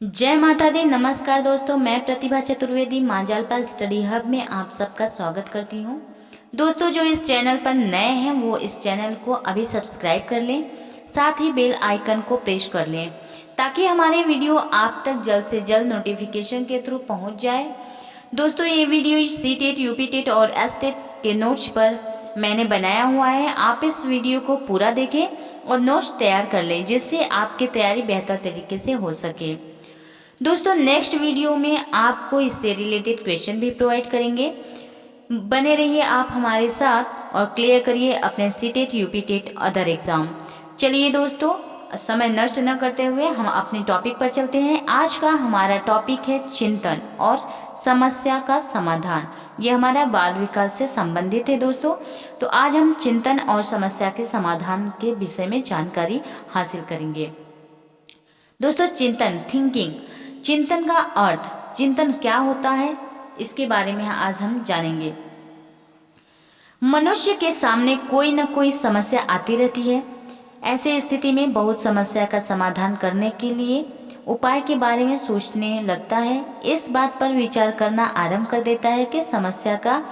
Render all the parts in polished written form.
जय माता दी। नमस्कार दोस्तों, मैं प्रतिभा चतुर्वेदी माँ जालपाल स्टडी हब में आप सबका स्वागत करती हूँ। दोस्तों, जो इस चैनल पर नए हैं वो इस चैनल को अभी सब्सक्राइब कर लें, साथ ही बेल आइकन को प्रेस कर लें ताकि हमारे वीडियो आप तक जल्द से जल्द नोटिफिकेशन के थ्रू पहुँच जाए। दोस्तों, ये वीडियो सीटेट, यूपीटेट और एसटेट के नोट्स पर मैंने बनाया हुआ है। आप इस वीडियो को पूरा देखें और नोट्स तैयार कर लें जिससे आपकी तैयारी बेहतर तरीके से हो सके। दोस्तों, नेक्स्ट वीडियो में आपको इससे रिलेटेड क्वेश्चन भी प्रोवाइड करेंगे। बने रहिए आप हमारे साथ और क्लियर करिए अपने सीटेट, यूपीटेट, अदर एग्जाम। चलिए दोस्तों, समय नष्ट न करते हुए हम अपने टॉपिक पर चलते हैं। आज का हमारा टॉपिक है चिंतन और समस्या का समाधान। ये हमारा बाल विकास से संबंधित है दोस्तों। तो आज हम चिंतन और समस्या के समाधान के विषय में जानकारी हासिल करेंगे। दोस्तों, चिंतन, थिंकिंग, चिंतन का अर्थ, चिंतन क्या होता है, इसके बारे में आज हम जानेंगे। मनुष्य के सामने कोई न कोई समस्या आती रहती है। ऐसे स्थिति में बहुत समस्या का समाधान करने के लिए उपाय के बारे में सोचने लगता है। इस बात पर विचार करना आरंभ कर देता है कि समस्या का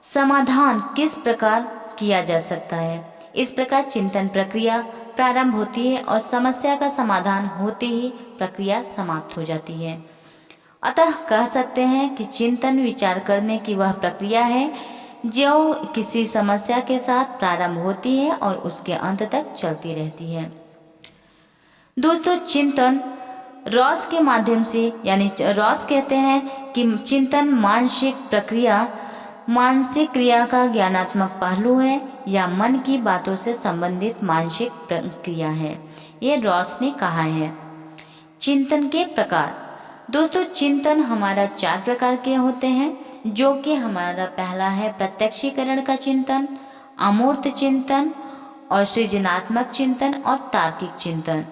समाधान किस प्रकार किया जा सकता है। इस प्रकार चिंतन प्रक्रिया प्रारंभ होती है और समस्या का समाधान होते ही प्रक्रिया समाप्त हो जाती है। अतः कह सकते हैं कि चिंतन विचार करने की वह प्रक्रिया है जो किसी समस्या के साथ प्रारंभ होती है और उसके अंत तक चलती रहती है। दोस्तों, चिंतन रॉस के माध्यम से, यानी रॉस कहते हैं कि चिंतन मानसिक क्रिया का ज्ञानात्मक पहलू है या मन की बातों से संबंधित मानसिक प्रक्रिया है। ये रॉस ने कहा है। चिंतन के प्रकार, दोस्तों, चिंतन हमारा 4 प्रकार के होते हैं, जो कि हमारा पहला है प्रत्यक्षीकरण का चिंतन, अमूर्त चिंतन और सृजनात्मक चिंतन और तार्किक चिंतन।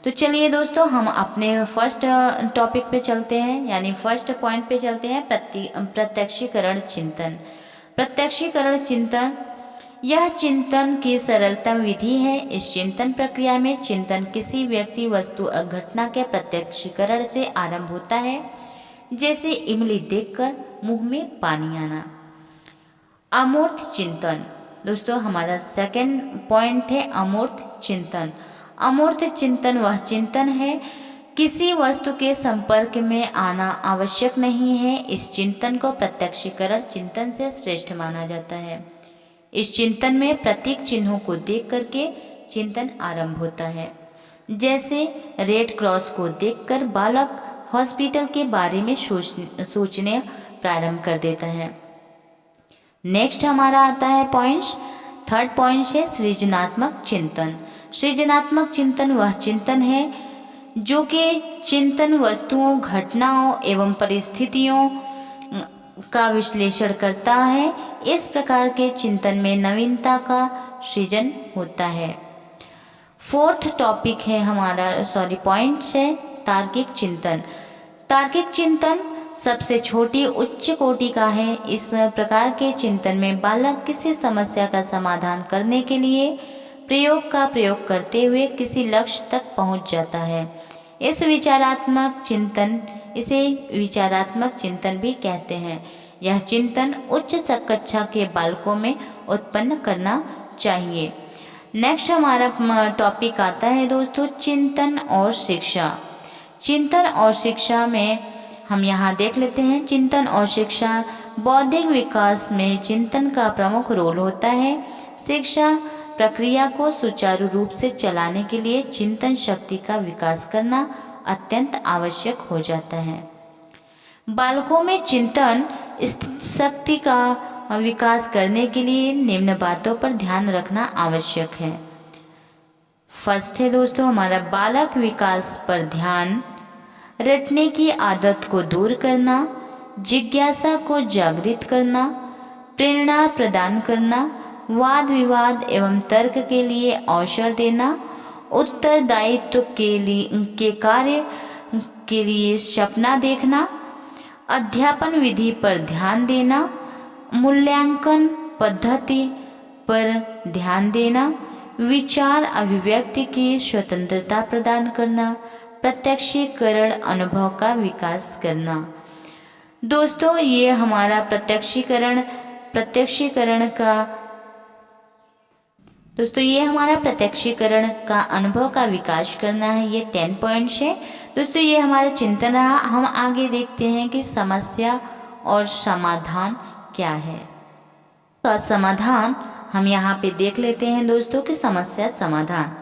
तो चलिए दोस्तों, हम अपने फर्स्ट टॉपिक पे चलते हैं, यानी फर्स्ट पॉइंट पे चलते हैं, प्रत्यक्षीकरण चिंतन। प्रत्यक्षीकरण चिंतन यह चिंतन की सरलतम विधि है। इस चिंतन प्रक्रिया में चिंतन किसी व्यक्ति, वस्तु और घटना के प्रत्यक्षीकरण से आरंभ होता है, जैसे इमली देखकर मुंह में पानी आना। अमूर्त चिंतन, दोस्तों हमारा सेकंड पॉइंट है अमूर्त चिंतन। अमूर्त चिंतन वह चिंतन है किसी वस्तु के संपर्क में आना आवश्यक नहीं है। इस चिंतन को प्रत्यक्षीकरण चिंतन से श्रेष्ठ माना जाता है। इस चिंतन में प्रतीक चिन्हों को देख करके चिंतन आरंभ होता है। जैसे रेड क्रॉस को देखकर बालक हॉस्पिटल के बारे में सोचने प्रारंभ कर देता है। नेक्स्ट हमारा आता है पॉइंट्स, थर्ड पॉइंट है सृजनात्मक चिंतन। सृजनात्मक चिंतन वह चिंतन है जो कि चिंतन वस्तुओं, घटनाओं एवं परिस्थितियों का विश्लेषण करता है। इस प्रकार के चिंतन में नवीनता का सृजन होता है। फोर्थ टॉपिक है हमारा, पॉइंट्स है तार्किक चिंतन। तार्किक चिंतन सबसे छोटी उच्च कोटि का है। इस प्रकार के चिंतन में बालक किसी समस्या का समाधान करने के लिए प्रयोग का प्रयोग करते हुए किसी लक्ष्य तक पहुंच जाता है। इसे विचारात्मक चिंतन भी कहते हैं। यह चिंतन उच्च कक्षा के बालकों में उत्पन्न करना चाहिए। नेक्स्ट हमारा टॉपिक आता है दोस्तों चिंतन और शिक्षा। चिंतन और शिक्षा में हम यहाँ देख लेते हैं, चिंतन और शिक्षा बौद्धिक विकास में चिंतन का प्रमुख रोल होता है। शिक्षा प्रक्रिया को सुचारू रूप से चलाने के लिए चिंतन शक्ति का विकास करना अत्यंत आवश्यक हो जाता है। बालकों में चिंतन शक्ति का विकास करने के लिए निम्न बातों पर ध्यान रखना आवश्यक है। फर्स्ट है दोस्तों हमारा बालक विकास पर ध्यान, रटने की आदत को दूर करना, जिज्ञासा को जागृत करना, प्रेरणा प्रदान करना, वाद विवाद एवं तर्क के लिए अवसर देना, उत्तरदायित्व के कार्य के लिए सपना देखना, अध्यापन विधि पर ध्यान देना, मूल्यांकन पद्धति पर ध्यान देना, विचार अभिव्यक्ति की स्वतंत्रता प्रदान करना, प्रत्यक्षीकरण अनुभव का विकास करना। दोस्तों ये हमारा प्रत्यक्षीकरण का अनुभव का विकास करना है। ये 10 पॉइंट्स है। दोस्तों ये हमारा चिंतन रहा। हम आगे देखते हैं कि समस्या और समाधान क्या है। तो समाधान हम यहाँ पे देख लेते हैं दोस्तों कि समस्या समाधान,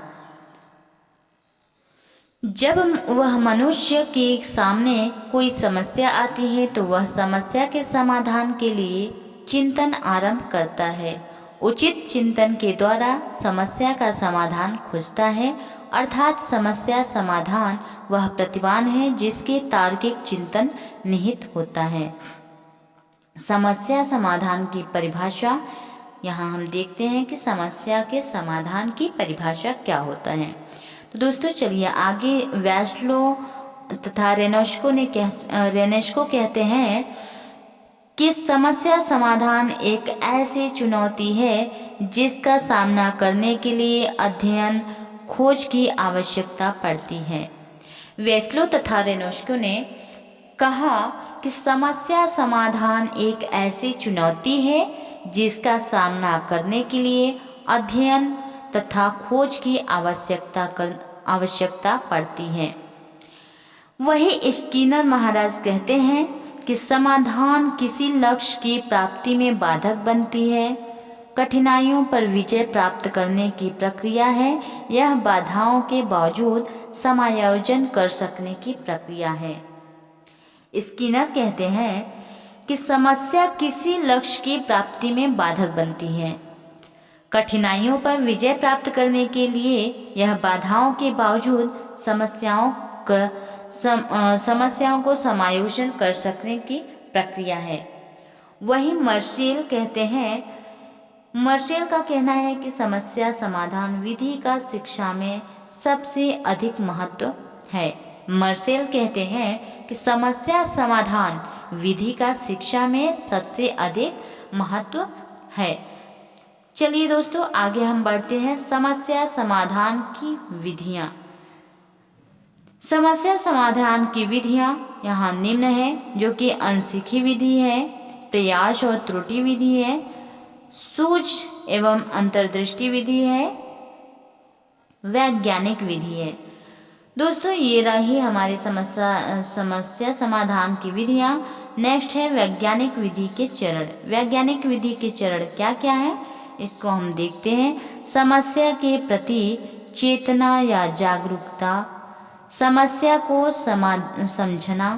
जब वह मनुष्य के सामने कोई समस्या आती है तो वह समस्या के समाधान के लिए चिंतन आरंभ करता है। उचित चिंतन के द्वारा समस्या का समाधान खोजता है, अर्थात समस्या समाधान वह प्रतिभान है जिसके तार्किक चिंतन निहित होता है। समस्या समाधान की परिभाषा, यहाँ हम देखते हैं कि समस्या के समाधान की परिभाषा क्या होता है। तो दोस्तों चलिए आगे वैस्लो तथा रेनेस्को कहते हैं कि समस्या समाधान एक ऐसी चुनौती है जिसका सामना करने के लिए अध्ययन खोज की आवश्यकता पड़ती है। वैस्लो तथा रेनेस्को ने कहा कि समस्या समाधान एक ऐसी चुनौती है जिसका सामना करने के लिए अध्ययन तथा खोज की आवश्यकता पड़ती है। वही स्किनर महाराज कहते हैं कि समाधान किसी लक्ष्य की प्राप्ति में बाधक बनती है, कठिनाइयों पर विजय प्राप्त करने की प्रक्रिया है। यह बाधाओं के बावजूद समायोजन कर सकने की प्रक्रिया है। स्किनर कहते हैं कि समस्या किसी लक्ष्य की प्राप्ति में बाधक बनती है, कठिनाइयों पर विजय प्राप्त करने के लिए यह बाधाओं के बावजूद समस्याओं को समायोजन कर सकने की प्रक्रिया है। वही मार्शल का कहना है कि समस्या समाधान विधि का शिक्षा में सबसे अधिक महत्व है। मार्शल कहते हैं कि समस्या समाधान विधि का शिक्षा में सबसे अधिक महत्व है। चलिए दोस्तों आगे हम बढ़ते हैं। समस्या समाधान की विधियां। समस्या समाधान की विधियां यहाँ निम्न है, जो कि अनसीखी विधि है, प्रयास और त्रुटि विधि है, सूझ एवं अंतर्दृष्टि विधि है, वैज्ञानिक विधि है। दोस्तों ये रही हमारी समस्या समाधान की विधियां। नेक्स्ट है वैज्ञानिक विधि के चरण। वैज्ञानिक विधि के चरण क्या क्या है इसको हम देखते हैं। समस्या के प्रति चेतना या जागरूकता, समस्या को समझना,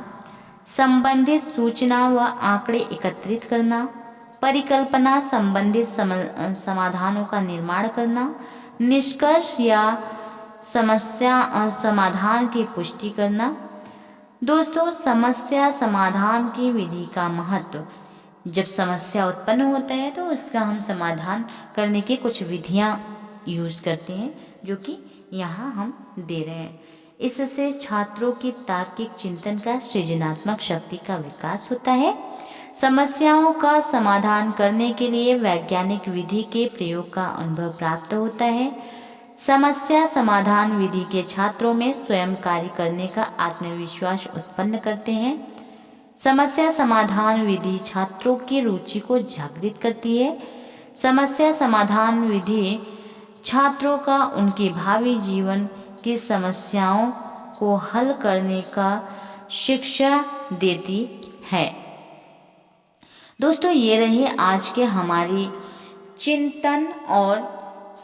संबंधित सूचना व आंकड़े एकत्रित करना, परिकल्पना संबंधित समाधानों का निर्माण करना, निष्कर्ष या समस्या समाधान की पुष्टि करना। दोस्तों समस्या समाधान की विधि का महत्व, जब समस्या उत्पन्न होता है तो उसका हम समाधान करने की कुछ विधियां यूज़ करते हैं, जो कि यहाँ हम दे रहे हैं। इससे छात्रों की तार्किक चिंतन का सृजनात्मक शक्ति का विकास होता है। समस्याओं का समाधान करने के लिए वैज्ञानिक विधि के प्रयोग का अनुभव प्राप्त होता है। समस्या समाधान विधि के छात्रों में स्वयं कार्य करने का आत्मविश्वास उत्पन्न करते हैं। समस्या समाधान विधि छात्रों की रुचि को जागृत करती है। समस्या समाधान विधि छात्रों का उनके भावी जीवन की समस्याओं को हल करने का शिक्षा देती है। दोस्तों ये रही आज के हमारी चिंतन और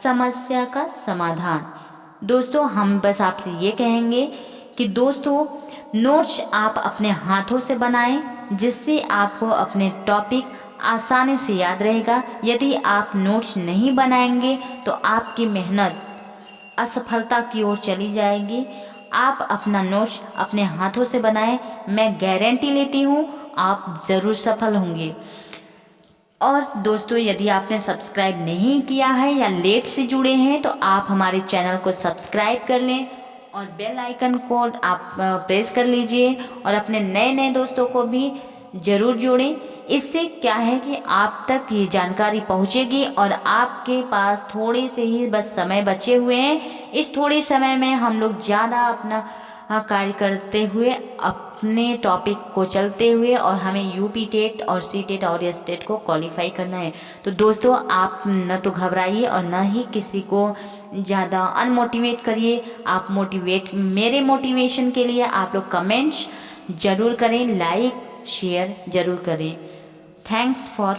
समस्या का समाधान। दोस्तों हम बस आपसे ये कहेंगे कि दोस्तों नोट्स आप अपने हाथों से बनाएं, जिससे आपको अपने टॉपिक आसानी से याद रहेगा। यदि आप नोट्स नहीं बनाएंगे तो आपकी मेहनत असफलता की ओर चली जाएगी। आप अपना नोट्स अपने हाथों से बनाएं, मैं गारंटी लेती हूँ आप ज़रूर सफल होंगे। और दोस्तों यदि आपने सब्सक्राइब नहीं किया है या लेट से जुड़े हैं तो आप हमारे चैनल को सब्सक्राइब कर लें और बेल आइकन को आप प्रेस कर लीजिए और अपने नए नए दोस्तों को भी ज़रूर जोड़ें। इससे क्या है कि आप तक ये जानकारी पहुंचेगी और आपके पास थोड़े से ही बस समय बचे हुए हैं। इस थोड़े समय में हम लोग ज़्यादा अपना कार्य करते हुए, अपने टॉपिक को चलते हुए, और हमें यूपी टेट और सी टेट और एस टेट को क्वालिफाई करना है। तो दोस्तों आप न तो घबराइए और न ही किसी को ज़्यादा अनमोटिवेट करिए। आप मेरे मोटिवेशन के लिए आप लोग कमेंट्स ज़रूर करें, लाइक शेयर ज़रूर करें। Thanks for